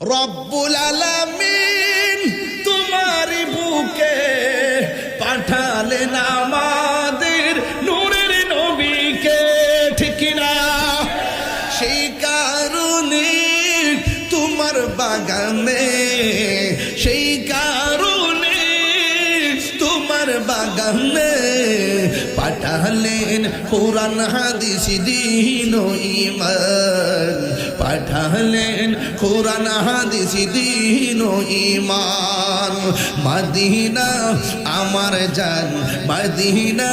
রব্বুল আলামিন তোমারি বুকে পাঠালেন আমাদের নূরের নবীকে, ঠিক না? সেই কারণে তোমার বাগানে, সেই কারণে তোমার বাগানে পাঠালেন কোরআন হাদিস দ্বীন ও ঈমান, পাঠালেন কোরআন হাদিস দ্বীন ও ঈমান। মদিনা আমার জান, মদিনা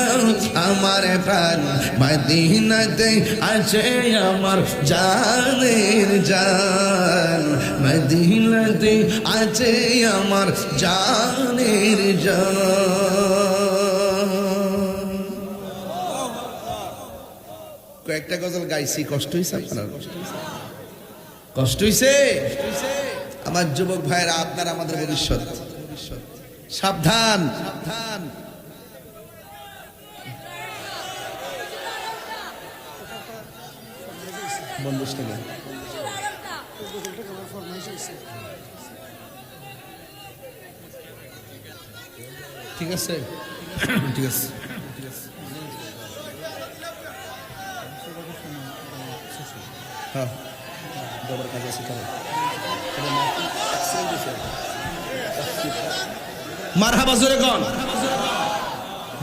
আমার প্রাণ, মদিনাতে আছে আমার জানের জান, মদিনাতে আছে আমার জানের জান। কয়েকটা গজল গাইছি, কষ্ট হয়েছে আপনার? কষ্ট হয়েছে? আমার যুবক ভাইরা, আপনার আমাদের ভবিষ্যৎ, সাবধান সাবধান। ঠিক আছে, ঠিক আছে। হ্যাঁ, মারহাবা জোরে কোন,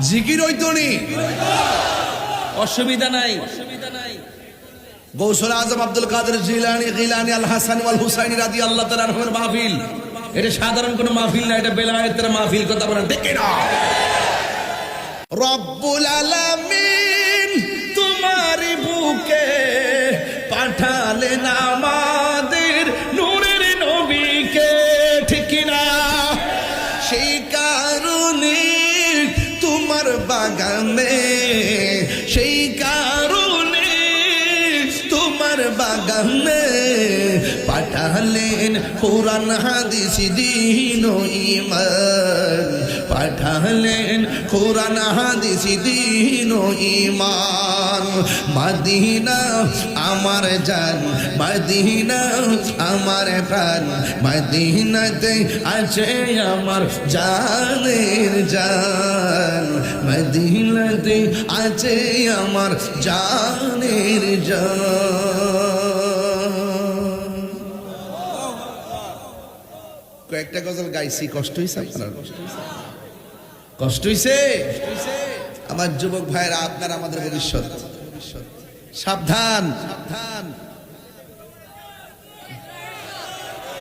জিকির হইতনি, অসুবিধা নাই। গৌসুল আজম আব্দুল কাদের জিলানী, গিলানী, আল হাসান ওয়াল হুসাইনি রাদিয়াল্লাহু তাআলা আনহুর মাহফিল। এটা সাধারণ কোনো মাহফিল না, এটা বেলায়েতের মাহফিল। কথা বলেন ঠিক না? রব্বুল আলামিন তোমারি বুকে পাঠালেন আমাদের নূরের নবীকে, ঠিক না? সেই কারণে তোমার বাগানে, সেই কারণে তোমার বাগানে পাঠালেন কোরআন হাদিস দ্বীন ও ঈমান, পাঠালেন কোরআন হাদিস দ্বীন ও ঈমান। মদিনা আমার জান, মদিনা আমার প্রাণ, মদিনাতে আছে আমার জানের জান, মদিনাতে আছে আমার জানের জান। কয়েকটা গজল গাইছি, কষ্ট হয়েছে আপনার? কষ্ট হয়েছে? আমার যুবক ভাইরা, আপনার আমাদের ভবিষ্যৎ, সাবধান সাবধান।